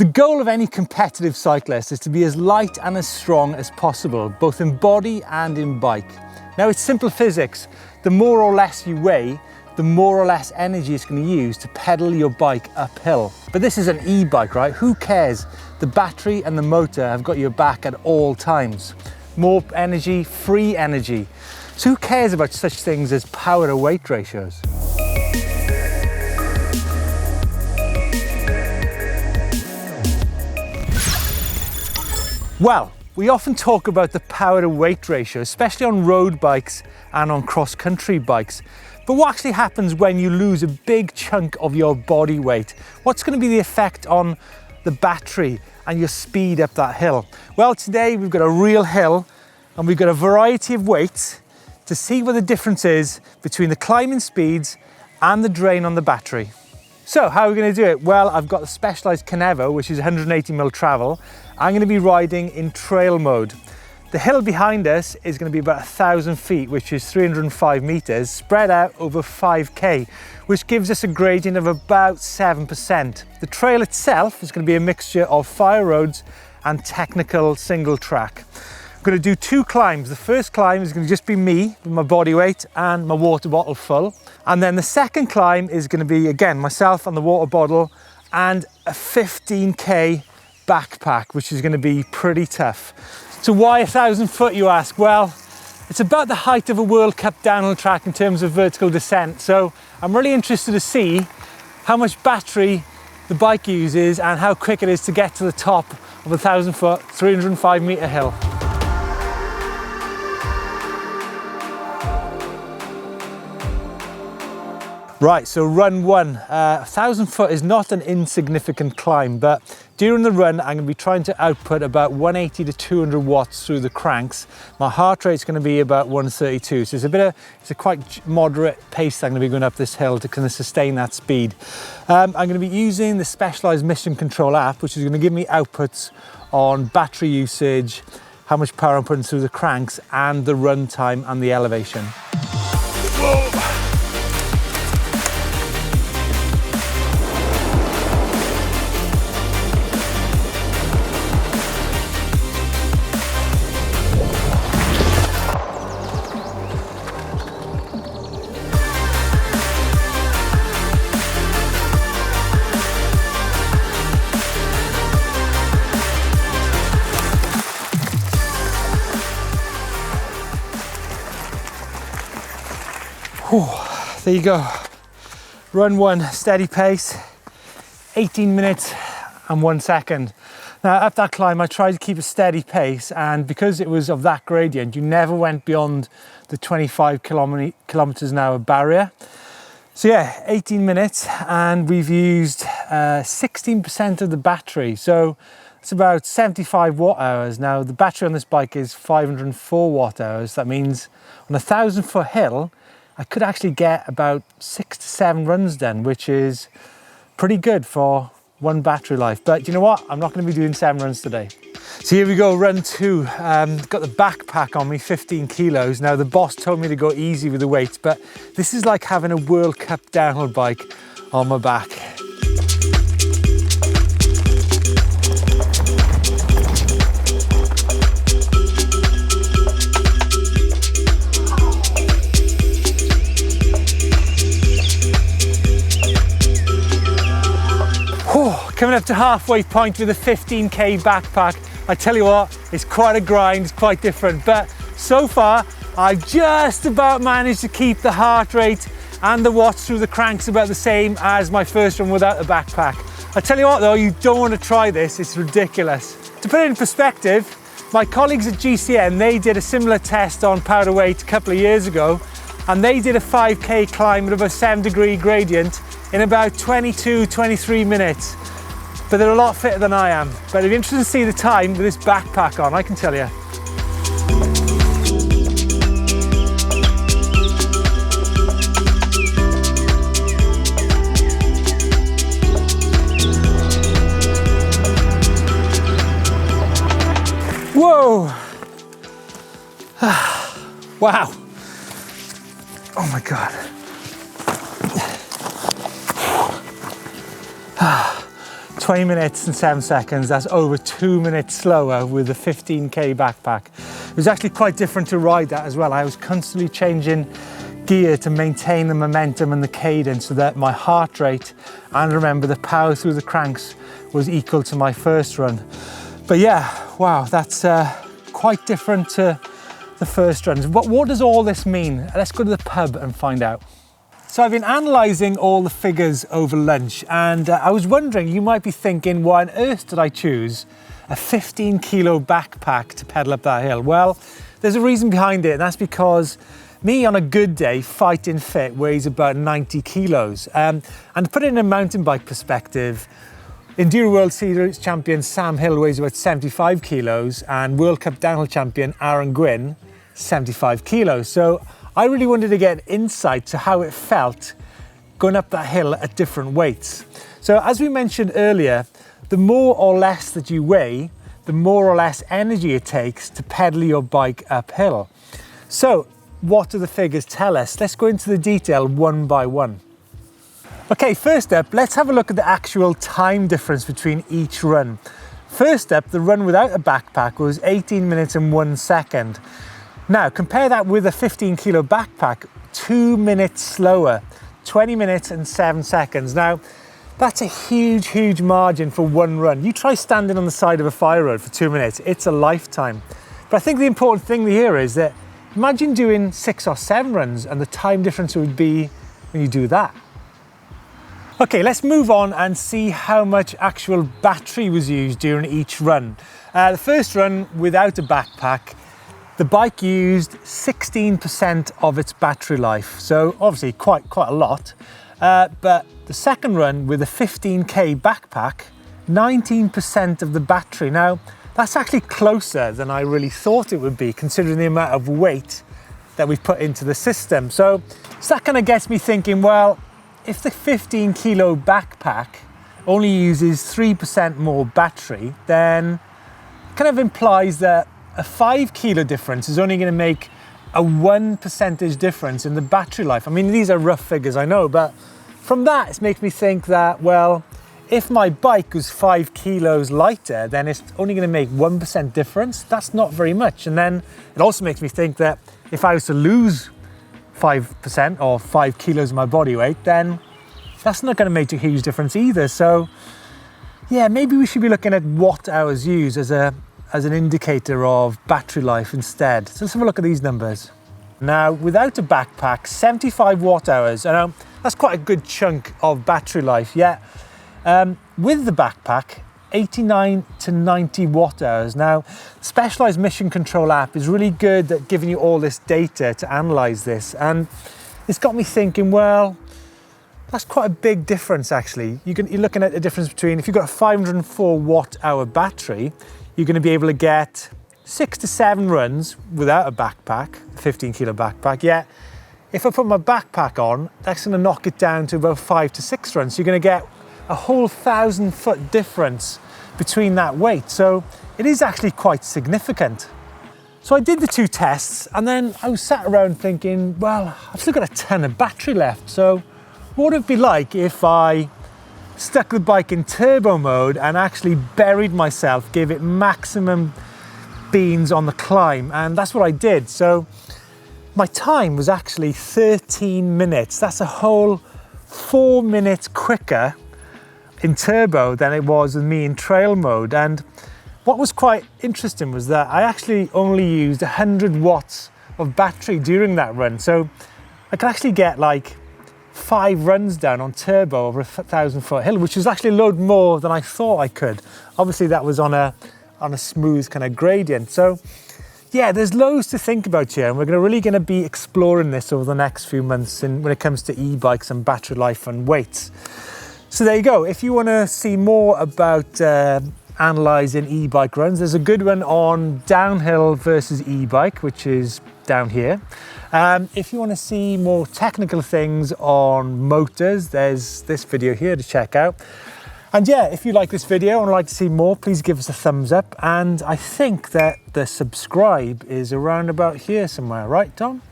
The goal of any competitive cyclist is to be as light and as strong as possible, both in body and in bike. Now it's simple physics. The more or less you weigh, the more or less energy it's going to use to pedal your bike uphill. But this is an e-bike, right? Who cares? The battery and the motor have got your back at all times. More energy, free energy. So who cares about such things as power to weight ratios? Well, we often talk about the power to weight ratio, especially on road bikes and on cross-country bikes. But what actually happens when you lose a big chunk of your body weight? What's going to be the effect on the battery and your speed up that hill? Well, today we've got a real hill and we've got a variety of weights to see what the difference is between the climbing speeds and the drain on the battery. So how are we going to do it? Well, I've got the Specialized Kenevo, which is 180mm travel. I'm going to be riding in trail mode. The hill behind us is going to be about 1,000 feet, which is 305 meters, spread out over 5K, which gives us a gradient of about 7%. The trail itself is going to be a mixture of fire roads and technical single track. I'm going to do 2 climbs. The first climb is going to just be me with my body weight and my water bottle full. And then the second climb is going to be, again, myself and the water bottle and a 15K backpack, which is going to be pretty tough. So why 1,000 foot, you ask? Well, it's about the height of a World Cup downhill track in terms of vertical descent. So I'm really interested to see how much battery the bike uses and how quick it is to get to the top of a 1,000 foot, 305 meter hill. Right, so run 1. 1,000 foot is not an insignificant climb, but during the run, I'm going to be trying to output about 180 to 200 watts through the cranks. My heart rate's going to be about 132, so it's a quite moderate pace I'm going to be going up this hill to kind of sustain that speed. I'm going to be using the Specialized Mission Control app, which is going to give me outputs on battery usage, how much power I'm putting through the cranks, and the run time and the elevation. Whoa. There you go. Run 1, steady pace, 18 minutes and 1 second. Now up that climb, I tried to keep a steady pace, and because it was of that gradient, you never went beyond the 25 kilometers an hour barrier. So yeah, 18 minutes, and we've used 16% of the battery. So it's about 75 watt hours. Now the battery on this bike is 504 watt hours. That means on a 1,000 foot hill, I could actually get about 6 to 7 runs done, which is pretty good for one battery life. But you know what? I'm not going to be doing 7 runs today. So here we go, run 2. Got the backpack on me, 15 kilos. Now the boss told me to go easy with the weights, but this is like having a World Cup downhill bike on my back. Coming up to halfway point with a 15K backpack. I tell you what, it's quite a grind, it's quite different, but so far I've just about managed to keep the heart rate and the watts through the cranks about the same as my first run without a backpack. I tell you what though, you don't want to try this, it's ridiculous. To put it in perspective, my colleagues at GCN, they did a similar test on power to weight a couple of years ago, and they did a 5K climb with about 7-degree gradient in about 22, 23 minutes. But they're a lot fitter than I am. But it'd be interesting to see the time with this backpack on, I can tell you. Whoa! Wow! Oh my God. 20 minutes and 7 seconds. That's over 2 minutes slower with the 15K backpack. It was actually quite different to ride that as well. I was constantly changing gear to maintain the momentum and the cadence so that my heart rate, and remember the power through the cranks, was equal to my first run. But yeah, wow, that's quite different to the first runs. But what does all this mean? Let's go to the pub and find out. So I've been analysing all the figures over lunch, and I was wondering, you might be thinking, why on earth did I choose a 15 kilo backpack to pedal up that hill? Well, there's a reason behind it, and that's because me on a good day, fighting fit, weighs about 90 kilos. And to put it in a mountain bike perspective, Enduro World Series champion Sam Hill weighs about 75 kilos, and World Cup downhill champion Aaron Gwyn, 75 kilos. So I really wanted to get insight to how it felt going up that hill at different weights. So as we mentioned earlier, the more or less that you weigh, the more or less energy it takes to pedal your bike uphill. So what do the figures tell us? Let's go into the detail one by one. Okay, first up, let's have a look at the actual time difference between each run. First up, the run without a backpack was 18 minutes and 1 second. Now, compare that with a 15 kilo backpack, 2 minutes slower, 20 minutes and 7 seconds. Now, that's a huge, huge margin for one run. You try standing on the side of a fire road for 2 minutes, it's a lifetime. But I think the important thing here is that imagine doing 6 or 7 runs and the time difference it would be when you do that. Okay, let's move on and see how much actual battery was used during each run. The first run without a backpack, the bike used 16% of its battery life, so obviously quite a lot. But the second run with a 15K backpack, 19% of the battery. Now, that's actually closer than I really thought it would be, considering the amount of weight that we've put into the system. So that kind of gets me thinking, well, if the 15 kilo backpack only uses 3% more battery, then it kind of implies that a 5 kilo difference is only going to make a 1% difference in the battery life. I mean, these are rough figures, I know, but from that, it makes me think that, well, if my bike was 5 kilos lighter, then it's only going to make 1% difference. That's not very much. And then it also makes me think that if I was to lose 5% or 5 kilos of my body weight, then that's not going to make a huge difference either. So yeah, maybe we should be looking at watt hours used as an indicator of battery life instead. So let's have a look at these numbers. Now, without a backpack, 75 watt hours. I know that's quite a good chunk of battery life, yeah. With the backpack, 89 to 90 watt hours. Now, Specialized Mission Control app is really good at giving you all this data to analyze this. And it's got me thinking, well, that's quite a big difference actually. You're looking at the difference between, if you've got a 504 watt hour battery, you're going to be able to get 6 to 7 runs without a backpack, 15 kilo backpack. Yeah, if I put my backpack on, that's going to knock it down to about 5 to 6 runs. So you're going to get a whole 1,000-foot difference between that weight. So it is actually quite significant. So I did the 2 tests, and then I was sat around thinking, well, I've still got a ton of battery left. So what would it be like if I stuck the bike in turbo mode and actually buried myself, gave it maximum beans on the climb? And that's what I did. So my time was actually 13 minutes. That's a whole 4 minutes quicker in turbo than it was with me in trail mode. And what was quite interesting was that I actually only used 100 watts of battery during that run. So I could actually get like 5 runs down on turbo over a 1,000-foot hill, which was actually a load more than I thought I could. Obviously that was on a smooth kind of gradient. So yeah, there's loads to think about here, and we're really going to be exploring this over the next few months when it comes to e-bikes and battery life and weights. So there you go. If you want to see more about analysing e-bike runs, there's a good one on downhill versus e-bike, which is down here. If you want to see more technical things on motors, there's this video here to check out. And yeah, if you like this video and would like to see more, please give us a thumbs up. And I think that the subscribe is around about here somewhere, right, Tom?